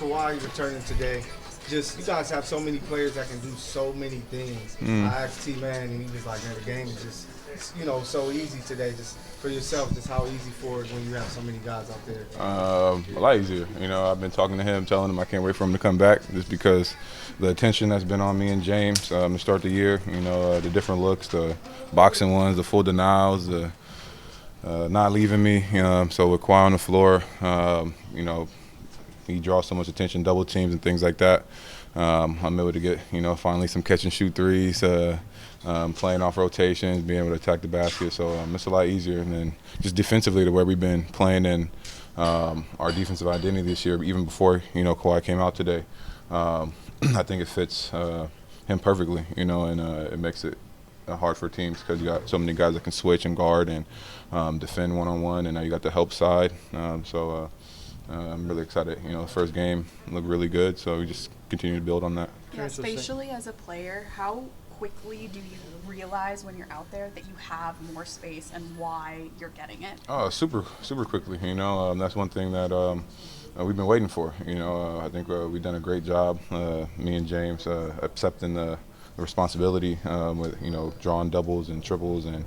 Kawhi returning today, just you guys have so many players that can do so many things. I asked T-Man, and he was like, man, the game is just, so easy today. Just for yourself, just how easy for it when you have so many guys out there. A lot easier. I've been talking to him, telling him I can't wait for him to come back, just because the attention that's been on me and James to start the year. The different looks, the boxing ones, the full denials, the not leaving me. So with Kawhi on the floor, he draws so much attention, double teams and things like that. I'm able to get, finally some catch and shoot threes, playing off rotations, being able to attack the basket. So it's a lot easier. And then just defensively, the way we've been playing in our defensive identity this year, even before, Kawhi came out today, I think it fits him perfectly, and it makes it hard for teams because you got so many guys that can switch and guard and defend one-on-one, and now you got the help side. I'm really excited. The first game looked really good, so we just continue to build on that. Yeah, spatially as a player, how quickly do you realize when you're out there that you have more space and why you're getting it? Oh, super quickly. That's one thing that we've been waiting for. I think we've done a great job, me and James, accepting the responsibility with drawing doubles and triples and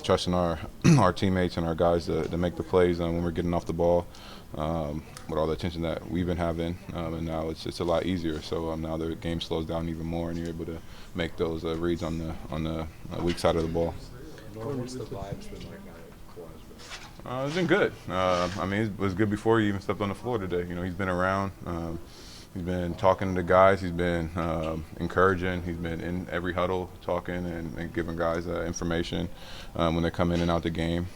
trusting our teammates and our guys to make the plays when we're getting off the ball. With all the attention that we've been having, and now it's a lot easier. So now the game slows down even more, and you're able to make those reads on the weak side of the ball. What's the vibes been like now that Kawhi's been? It's been good. It was good before he even stepped on the floor today. He's been around. He's been talking to guys. He's been encouraging. He's been in every huddle talking and giving guys information when they come in and out the game.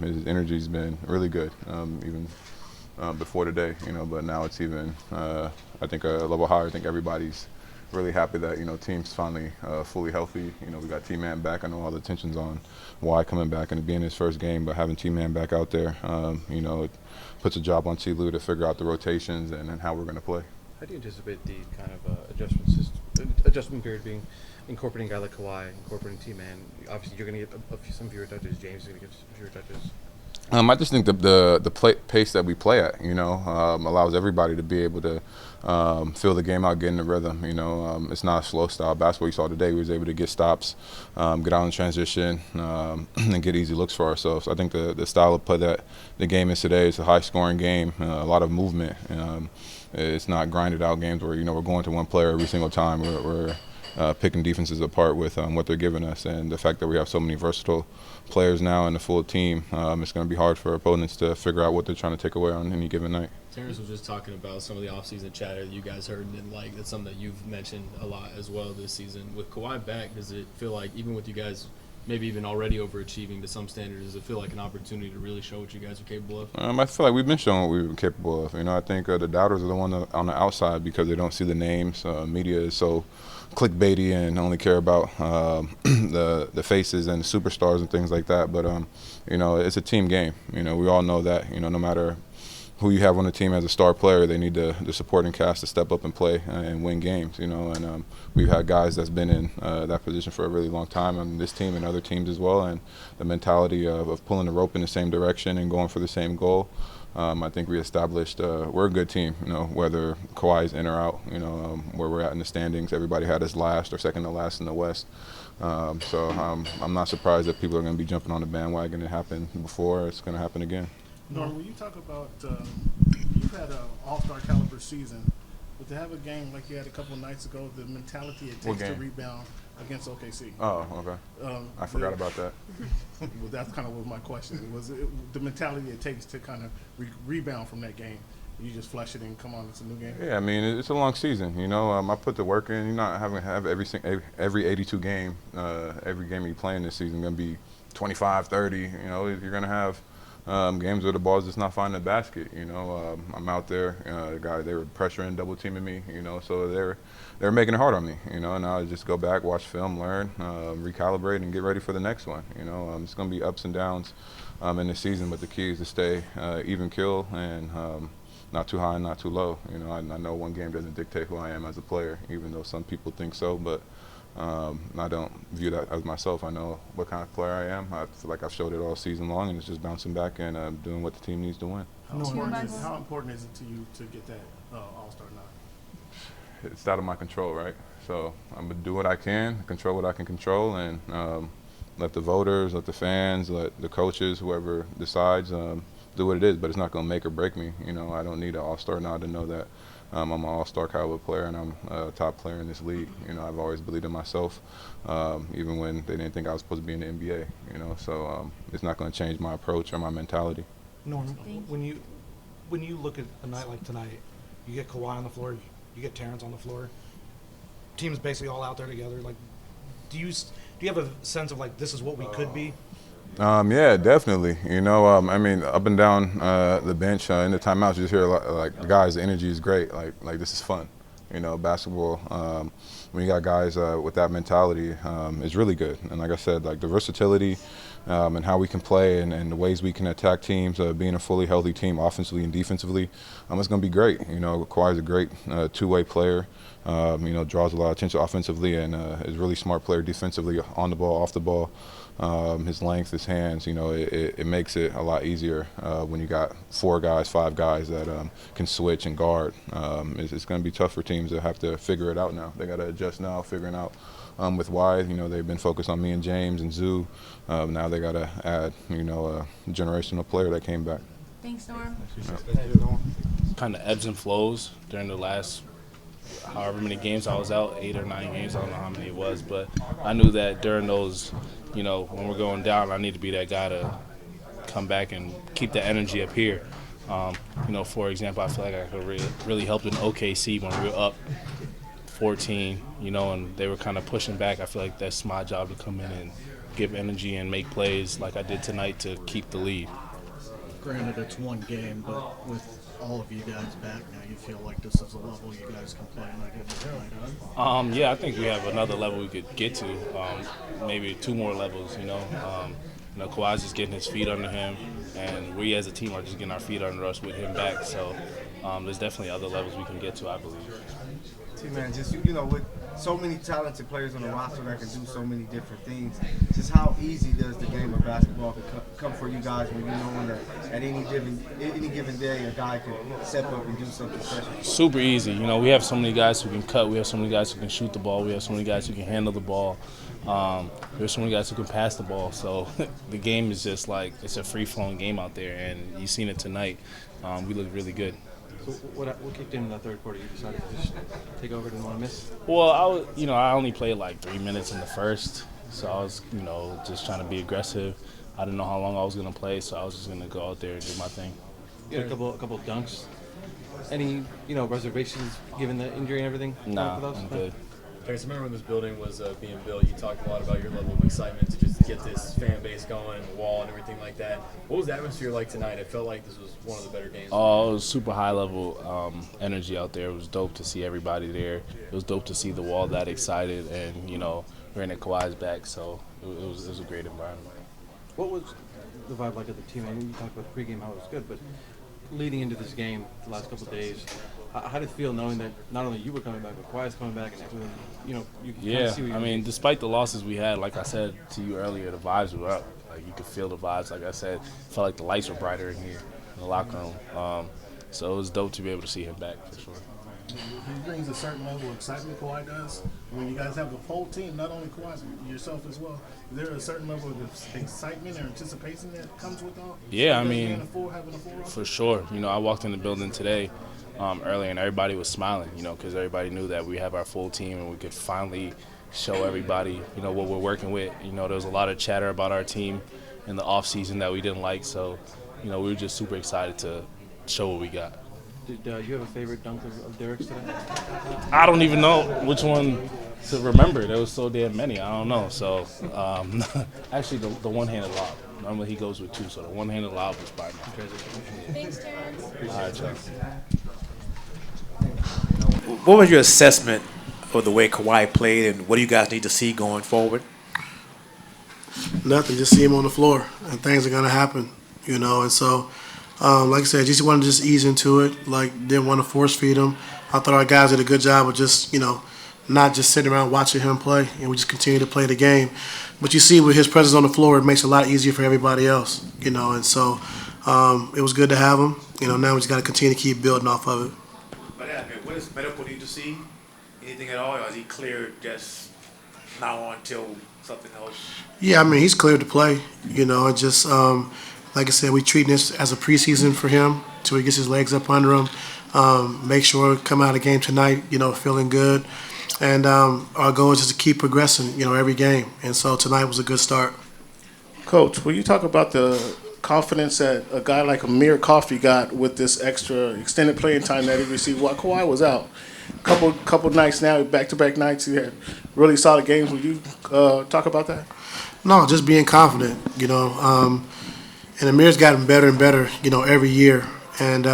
His energy's been really good, even before today. But now it's even, I think, a level higher. I think everybody's really happy that team's finally fully healthy. We got T-Man back. I know all the tensions on why coming back and it being his first game, but having T-Man back out there, it puts a job on T. Lue to figure out the rotations and how we're going to play. How do you anticipate the kind of adjustment period being incorporating a guy like Kawhi, incorporating T-Man? Obviously, you're going to get some fewer touches. James is going to get some fewer touches. I just think the pace that we play at, allows everybody to be able to feel the game out, get in the rhythm. It's not a slow style basketball. You saw today, we was able to get stops, get out in transition, and get easy looks for ourselves. I think the style of play that the game is today is a high-scoring game, a lot of movement. It's not grinded out games where we're going to one player every single time. We're picking defenses apart with what they're giving us, and the fact that we have so many versatile players now in the full team, it's going to be hard for opponents to figure out what they're trying to take away on any given night. Terance was just talking about some of the offseason chatter that you guys heard and didn't like. That's something that you've mentioned a lot as well this season. With Kawhi back, does it feel like, even with you guys maybe even already overachieving to some standards, does it feel like an opportunity to really show what you guys are capable of? I feel like we've been showing what we've been capable of. I think the doubters are the one on the outside because they don't see the names. Media is so clickbaity and only care about the faces and the superstars and things like that. But it's a team game. We all know that. No matter who you have on the team as a star player, they need the supporting cast to step up and play and win games. And we've had guys that's been in that position for a really long time on this team and other teams as well. And the mentality of pulling the rope in the same direction and going for the same goal. I think we established we're a good team, whether Kawhi's in or out, where we're at in the standings. Everybody had us last or second to last in the West. So I'm not surprised that people are going to be jumping on the bandwagon. It happened before. It's going to happen again. Norm, when you talk about you've had an all-star caliber season, but to have a game like you had a couple of nights ago, the mentality it takes to rebound against OKC. Oh, okay. I forgot about that. Well, that's kind of what my question was. The mentality it takes to kind of rebound from that game. You just flush it and come on, it's a new game. Yeah, it's a long season. I put the work in. You're not having to have every 82 game, every game you play in this season going to be 25, 30. You're going to have games where the ball's just not finding the basket. I'm out there. They were pressuring, double teaming me. So they're making it hard on me. And I just go back, watch film, learn, recalibrate, and get ready for the next one. It's going to be ups and downs in the season, but the key is to stay even keel and not too high and not too low. I know one game doesn't dictate who I am as a player, even though some people think so. But I don't view that as myself. I know what kind of player I am. I feel like I've showed it all season long, and it's just bouncing back and doing what the team needs to win. How important is it to you to get that All-Star nod? It's out of my control, right? So I'm going to do what I can, control what I can control, and let the voters, let the fans, let the coaches, whoever decides, do what it is. But it's not going to make or break me. You know, I don't need an All-Star nod to know that I'm an All-Star caliber player and I'm a top player in this league. You know, I've always believed in myself, even when they didn't think I was supposed to be in the NBA. You know, so it's not going to change my approach or my mentality. Norm, when you look at a night like tonight, you get Kawhi on the floor, you get Terance on the floor. Team's basically all out there together. Like, do you have a sense of like this is what we could be? Yeah, definitely. You know, I mean, up and down the bench in the timeouts, you just hear a lot, like, guys, the energy is great. Like this is fun. You know, basketball. When you got guys with that mentality, is really good. And like I said, like the versatility and how we can play and the ways we can attack teams, being a fully healthy team, offensively and defensively, it's going to be great. You know, Kawhi's a great two-way player. You know, draws a lot of attention offensively and is a really smart player defensively, on the ball, off the ball. His length, his hands, you know, it makes it a lot easier when you got 4 guys, 5 guys that can switch and guard. It's going to be tough for teams that have to figure it out now. They got to adjust now, figuring out with why. You know, they've been focused on me and James and Zoo. Now they got to add, you know, a generational player that came back. Thanks, Norm. Kind of ebbs and flows during the last however many games I was out, 8 or 9 games, I don't know how many it was, but I knew that during those, you know, when we're going down, I need to be that guy to come back and keep the energy up here. You know, for example, I feel like I could really help in OKC when we were up 14, you know, and they were kind of pushing back. I feel like that's my job to come in and give energy and make plays like I did tonight to keep the lead. Granted, it's one game, but with all of you guys back now, you feel like this is a level you guys can play like it. Yeah, I think we have another level we could get to, maybe 2 more levels, you know. You know, Kawhi's just getting his feet under him, and we as a team are just getting our feet under us with him back. So there's definitely other levels we can get to, I believe. Man, just you know, with so many talented players on the roster that can do so many different things, just how easy does the game of basketball come for you guys when you know that at any given day a guy can step up and do something special? Super easy. You know, we have so many guys who can cut. We have so many guys who can shoot the ball. We have so many guys who can handle the ball. There's so many guys who can pass the ball. So the game is just like it's a free-flowing game out there, and you've seen it tonight. We look really good. So what kicked in that third quarter? You decided to just take over, didn't want to miss? Well, I only played like 3 minutes in the first, so I was, you know, just trying to be aggressive. I didn't know how long I was going to play, so I was just going to go out there and do my thing. You had a couple of dunks. Any, you know, reservations given the injury and everything? Nah, I'm good. I remember when this building was being built, you talked a lot about your level of excitement to just get this fan base going, the wall and everything like that. What was the atmosphere like tonight? It felt like this was one of the better games. Oh, it was super high level energy out there. It was dope to see everybody there. It was dope to see the wall that excited, and, you know, we're in Kawhi's back, so it was a great environment. What was the vibe like of the team? I mean, you talked about the pregame, how it was good, but leading into this game the last couple of days, how did it feel knowing that not only you were coming back, but Kawhi's coming back and everything, you know, you can kind of see what I mean, despite the losses we had, like I said to you earlier, the vibes were up. Like, you could feel the vibes. Like I said, it felt like the lights were brighter in here in the locker room. So it was dope to be able to see him back, for sure. He brings a certain level of excitement, Kawhi does. When you guys have the whole team, not only Kawhi, but yourself as well, is there a certain level of excitement or anticipation that comes with all? Yeah, I mean, having a full roster? For sure. You know, I walked in the building today earlier, and everybody was smiling, you know, because everybody knew that we have our full team and we could finally show everybody, you know, what we're working with. You know, there was a lot of chatter about our team in the off season that we didn't like, so, you know, we were just super excited to show what we got. Did you have a favorite dunk of Derek's today? I don't even know which one to remember. There was so damn many. I don't know. So, actually, the one-handed lob. Normally he goes with 2, so the one-handed lob was by me. Thanks, Terance. All right, Chuck. What was your assessment of the way Kawhi played, and what do you guys need to see going forward? Nothing. Just see him on the floor, and things are going to happen, you know. And so, like I said, just wanted to just ease into it. Like, didn't want to force feed him. I thought our guys did a good job of just, you know, not just sitting around watching him play, and we just continue to play the game. But you see with his presence on the floor, it makes it a lot easier for everybody else, and so it was good to have him. Now we just got to continue to keep building off of it. But what does medical need to see? Anything at all, or is he cleared just now on until something else? Yeah, he's cleared to play, and just like I said, we treating this as a preseason for him till he gets his legs up under him. Make sure come out of the game tonight, feeling good. And our goal is just to keep progressing, every game. And so tonight was a good start. Coach, will you talk about the confidence that a guy like Amir Coffey got with this extra extended playing time that he received while Kawhi was out? Couple nights now, back-to-back nights, he had really solid games. Will you talk about that? No, just being confident, and Amir's gotten better and better, every year. And,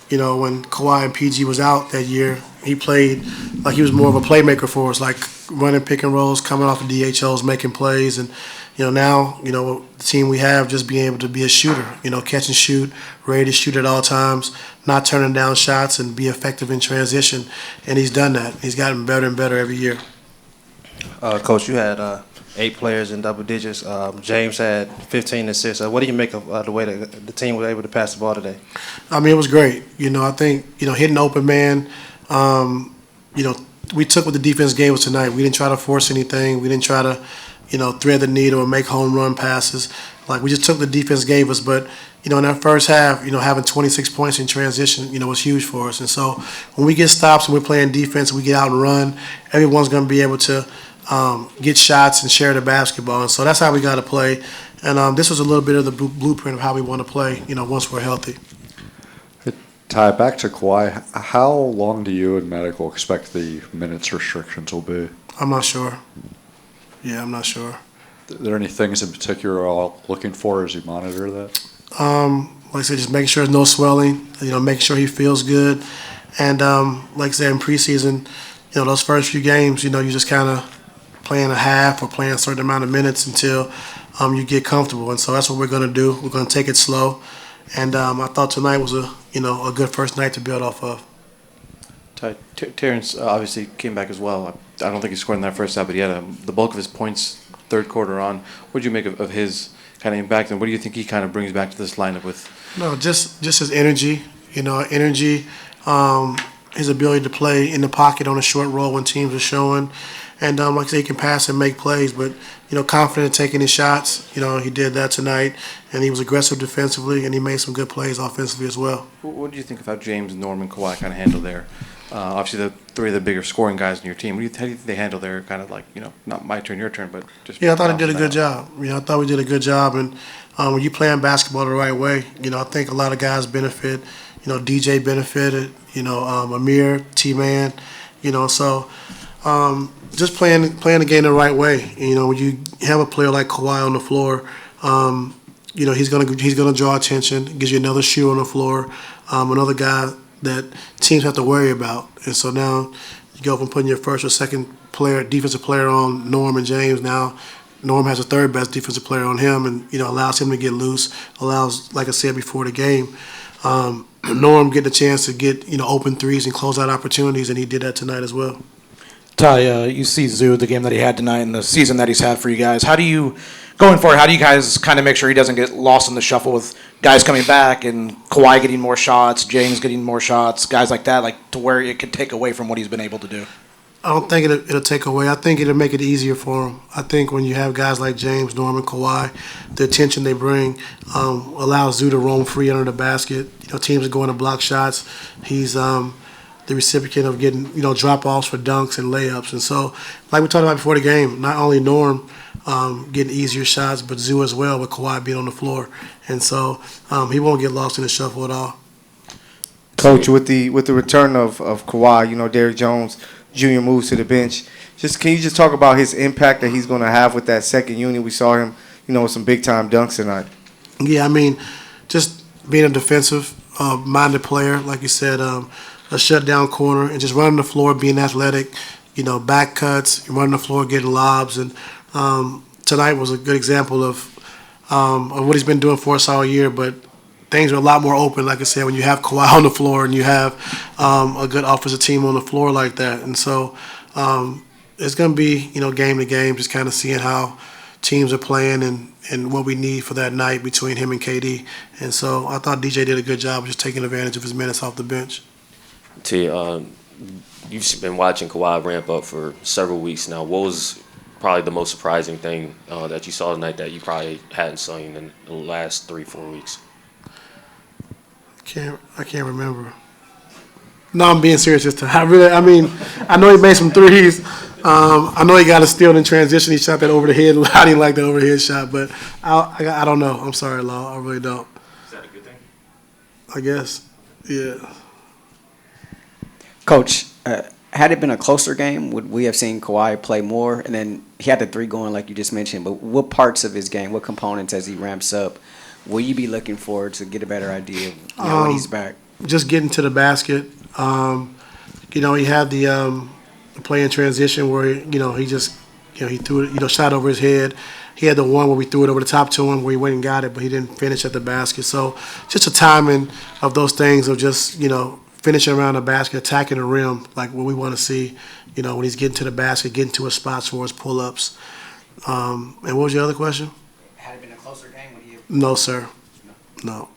when Kawhi and PG was out that year, he played like he was more of a playmaker for us, like running pick and rolls, coming off of DHOs, making plays. And, now, the team we have just being able to be a shooter, catch and shoot, ready to shoot at all times, not turning down shots and be effective in transition. And he's done that. He's gotten better and better every year. Coach, you had 8 players in double digits. James had 15 assists. What do you make of the way that the team was able to pass the ball today? It was great. I think, hitting open man, we took what the defense gave us tonight. We didn't try to force anything. We didn't try to, thread the needle or make home run passes. Like, we just took what the defense gave us. But, in that first half, having 26 points in transition, was huge for us. And so when we get stops and we're playing defense and we get out and run, everyone's going to be able to get shots and share the basketball. And so that's how we got to play. And this was a little bit of the blueprint of how we want to play, once we're healthy. Ty, back to Kawhi. How long do you and medical expect the minutes restrictions will be? I'm not sure. Yeah, I'm not sure. Are there any things in particular you're all looking for as you monitor that? Like I said, just making sure there's no swelling, making sure he feels good. And like I said, in preseason, those first few games, you just kind of playing a half or playing a certain amount of minutes until you get comfortable. And so that's what we're going to do. We're going to take it slow. And I thought tonight was a good first night to build off of. Terance obviously came back as well. I don't think he scored in that first half, but he had the bulk of his points third quarter on. What did you make of his kind of impact, and what do you think he kind of brings back to this lineup with? No, just his energy. His ability to play in the pocket on a short roll when teams are showing. And like I say, he can pass and make plays, but, confident in taking his shots. He did that tonight, and he was aggressive defensively, and he made some good plays offensively as well. What do you think of how James, Norm, and Kawhi kind of handle their obviously the 3 of the bigger scoring guys in your team? How do you think they handle their kind of like, not my turn, your turn, but just... Yeah, I thought he did a good job. I thought we did a good job, and when you playing basketball the right way, I think a lot of guys benefit. DJ benefited, Amir, T-Man, so just playing the game the right way. When you have a player like Kawhi on the floor, he's gonna draw attention, gives you another shooter on the floor, another guy that teams have to worry about. And so now you go from putting your first or second defensive player on Norm and James. Now Norm has a third best defensive player on him, and allows him to get loose. Allows, like I said before the game, Norm get the chance to get open threes and close out opportunities, and he did that tonight as well. Ty, you see Zoo, the game that he had tonight and the season that he's had for you guys. How do you, going forward, how do you guys kind of make sure he doesn't get lost in the shuffle with guys coming back and Kawhi getting more shots, James getting more shots, guys like that, like to where it could take away from what he's been able to do? I don't think it'll take away. I think it'll make it easier for him. I think when you have guys like James, Norman, Kawhi, the attention they bring allows Zoo to roam free under the basket. Teams are going to block shots. He's the recipient of getting drop-offs for dunks and layups. And so, like we talked about before the game, not only Norm getting easier shots, but Zoo as well with Kawhi being on the floor. And so he won't get lost in the shuffle at all. Coach, with the return of Kawhi, Derrick Jones Jr. moves to the bench. Can you just talk about his impact that he's going to have with that second unit? We saw him, with some big-time dunks tonight. Yeah, just being a defensive-minded player, like you said, a shutdown corner, and just running the floor, being athletic, back cuts, running the floor, getting lobs. And tonight was a good example of what he's been doing for us all year, but things are a lot more open, like I said, when you have Kawhi on the floor and you have a good offensive team on the floor like that. And so It's going to be, game to game, just kind of seeing how teams are playing and what we need for that night between him and KD. And so I thought DJ did a good job of just taking advantage of his minutes off the bench. T, you've been watching Kawhi ramp up for several weeks now. What was probably the most surprising thing that you saw tonight that you probably hadn't seen in the last 3-4 weeks? I can't remember. No, I'm being serious this time. I know he made some threes. I know he got a steal in transition. He shot that over the head. I didn't like the overhead shot, but I don't know. I'm sorry, Law. I really don't. Is that a good thing? I guess. Yeah. Coach, had it been a closer game, would we have seen Kawhi play more? And then he had the three going like you just mentioned, but what parts of his game, what components as he ramps up, will you be looking for to get a better idea of when he's back? Just getting to the basket. He had the play in transition where, he just, he threw it, shot over his head. He had the one where we threw it over the top to him where he went and got it, but he didn't finish at the basket. So just the timing of those things of just, finishing around the basket, attacking the rim, like what we want to see, when he's getting to the basket, getting to his spots for his pull-ups. And what was your other question? Had it been a closer game, would you? No, sir. No.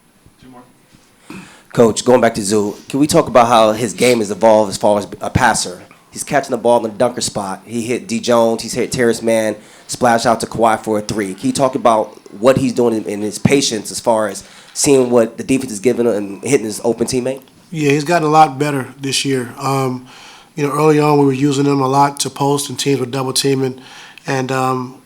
Coach, going back to Zoo, can we talk about how his game has evolved as far as a passer? He's catching the ball in the dunker spot. He hit D. Jones. He's hit Terance Mann, splash out to Kawhi for a three. Can you talk about what he's doing in his patience as far as seeing what the defense is giving him and hitting his open teammate? Yeah, he's gotten a lot better this year. Early on we were using him a lot to post and teams were double teaming, and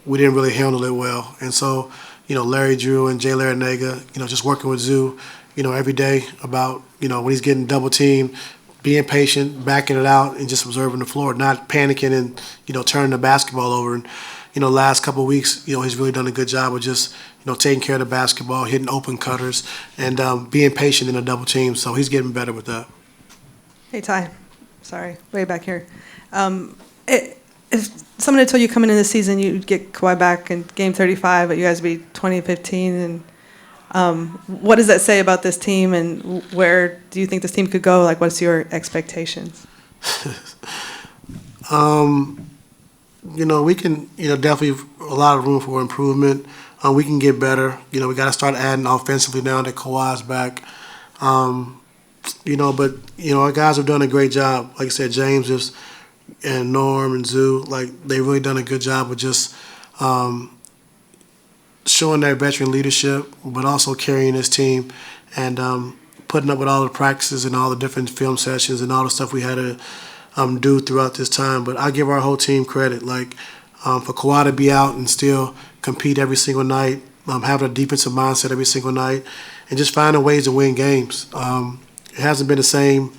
we didn't really handle it well. And so, Larry Drew and Jay Larranaga, just working with Zoo, every day about, when he's getting double teamed, being patient, backing it out, and just observing the floor, not panicking and, turning the basketball over. And, last couple of weeks, he's really done a good job of just, taking care of the basketball, hitting open cutters, and being patient in a double team. So he's getting better with that. Hey, Ty. Sorry, way back here. If someone had told you coming into the season you'd get Kawhi back in Game 35, but you guys would be 20-15, and what does that say about this team, and where do you think this team could go? Like, what's your expectations? We can, definitely a lot of room for improvement. We can get better. We got to start adding offensively now that Kawhi's back. But our guys have done a great job. Like I said, James and Norm and Zoo, they've really done a good job of just showing their veteran leadership, but also carrying his team and putting up with all the practices and all the different film sessions and all the stuff we had to do throughout this time. But I give our whole team credit, for Kawhi to be out and still compete every single night, have a defensive mindset every single night, and just finding ways to win games. It hasn't been the same.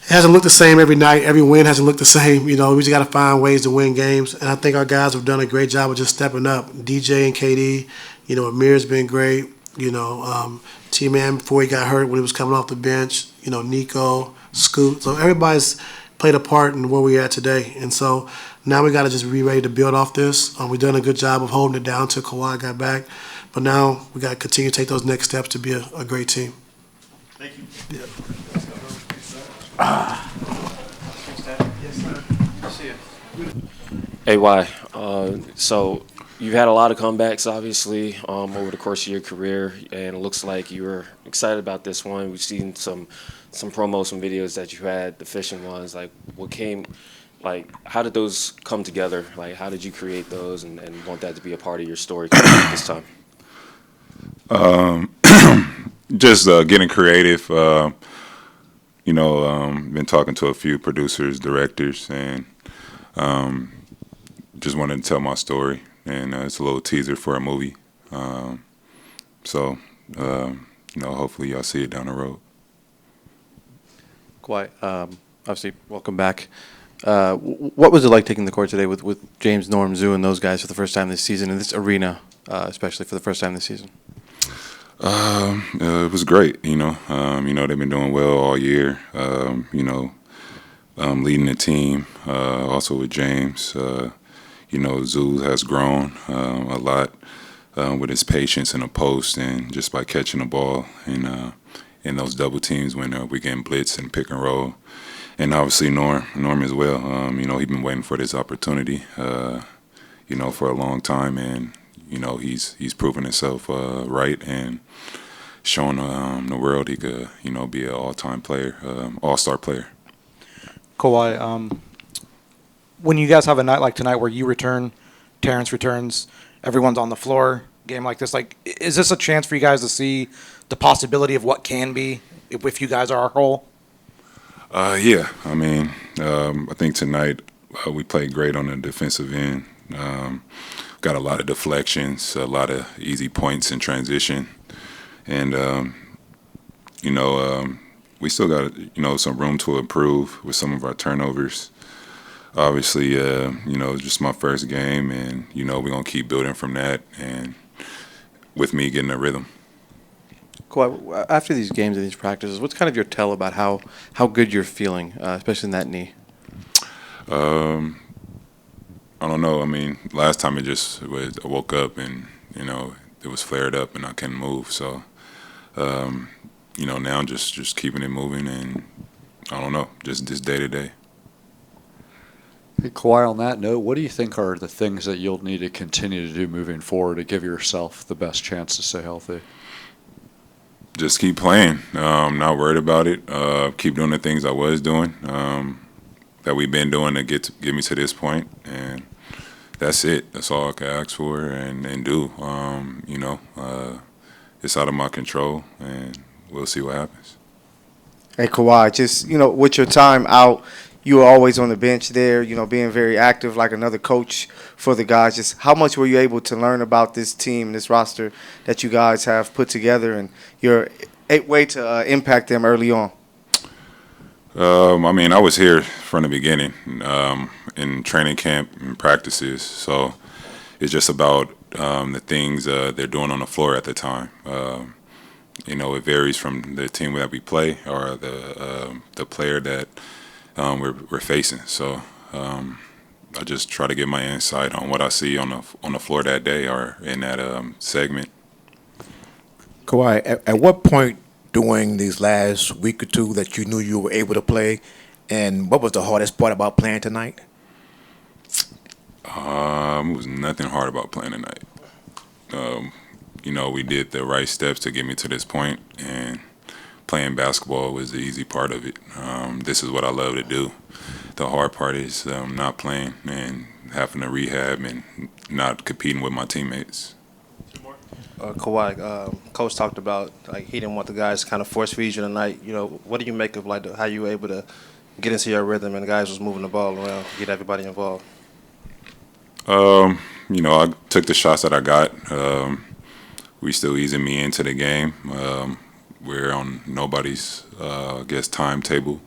It hasn't looked the same every night. Every win hasn't looked the same. We just got to find ways to win games. And I think our guys have done a great job of just stepping up. DJ and KD, Amir's been great. T-Man before he got hurt when he was coming off the bench. Nico, Scoot. So everybody's played a part in where we're at today. And so now we got to just be ready to build off this. We've done a good job of holding it down till Kawhi got back. But now we got to continue to take those next steps to be a great team. Thank you. Yeah. Hey, Y. So you've had a lot of comebacks, obviously, over the course of your career, and it looks like you were excited about this one. We've seen some promos, some videos that you had, the fishing ones. How did those come together? How did you create those and want that to be a part of your story this time? Just getting creative. Been talking to a few producers, directors, and just wanted to tell my story. And it's a little teaser for a movie. Hopefully y'all see it down the road. Kawhi, obviously, welcome back. What was it like taking the court today with James, Norm, Zoo, and those guys for the first time this season, in this arena, especially for the first time this season? It was great, they've been doing well all year, leading the team, also with James. Zoo has grown a lot with his patience in the post and just by catching the ball in those double teams when we're getting blitz and pick and roll. and obviously Norm as well. He's been waiting for this opportunity, for a long time, and he's proven himself right and showing the world he could, be an all-time player, all-star player. Kawhi, when you guys have a night like tonight where you return, Terance returns, everyone's on the floor, game like this, like, is this a chance for you guys to see the possibility of what can be if you guys are whole? Yeah, I think tonight we played great on the defensive end. Got a lot of deflections, a lot of easy points in transition, and we still got some room to improve with some of our turnovers. Obviously, it's just my first game, and we're gonna keep building from that, and with me getting a rhythm. Kawhi, after these games and these practices, what's kind of your tell about how good you're feeling, especially in that knee? I don't know. Last time I woke up and it was flared up and I couldn't move. So now just keeping it moving, and I don't know, just day to day. Hey, Kawhi, on that note, what do you think are the things that you'll need to continue to do moving forward to give yourself the best chance to stay healthy? Just keep playing. Not worried about it. Keep doing the things I was doing, that we've been doing to get me to this point, and that's it. That's all I can ask for and do. It's out of my control, and we'll see what happens. Hey, Kawhi, just, with your time out, you were always on the bench there, being very active like another coach for the guys. Just how much were you able to learn about this team, this roster that you guys have put together, and your way to impact them early on? I was here from the beginning in training camp and practices, so it's just about the things they're doing on the floor at the time. It varies from the team that we play or the player that we're facing. So I just try to get my insight on what I see on the floor that day or in that segment. Kawhi, at what point during these last week or two that you knew you were able to play, and what was the hardest part about playing tonight? It was nothing hard about playing tonight. We did the right steps to get me to this point, and playing basketball was the easy part of it. This is what I love to do. The hard part is not playing and having to rehab and not competing with my teammates. Kawhi, Coach talked about he didn't want the guys to kind of force feed you tonight. What do you make of how you were able to get into your rhythm and the guys was moving the ball around, get everybody involved? I took the shots that I got. We still easing me into the game. We're on nobody's, timetable.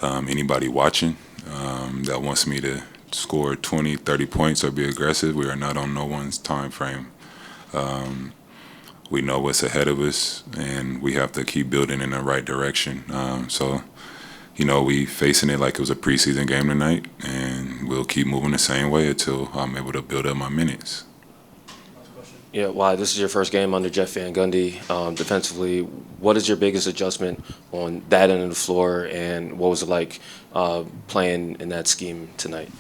Anybody watching that wants me to score 20, 30 points or be aggressive, we are not on no one's time frame. We know what's ahead of us, and we have to keep building in the right direction. We facing it like it was a preseason game tonight, and we'll keep moving the same way until I'm able to build up my minutes. Yeah, this is your first game under Jeff Van Gundy. Defensively, what is your biggest adjustment on that end of the floor, and what was it like playing in that scheme tonight?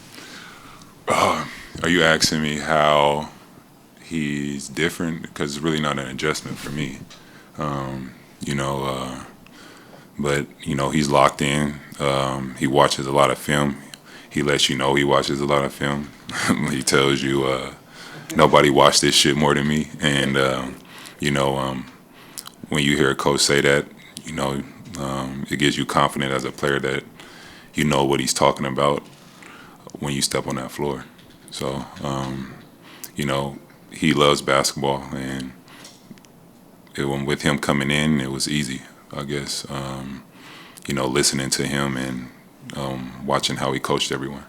Are you asking me how he's different? Because it's really not an adjustment for me. But he's locked in. He watches a lot of film. He lets you know he watches a lot of film. He tells you nobody watched this shit more than me. And when you hear a coach say that, it gives you confidence as a player that you know what he's talking about when you step on that floor. So he loves basketball, and with him coming in, it was easy, I guess. Listening to him and watching how he coached everyone.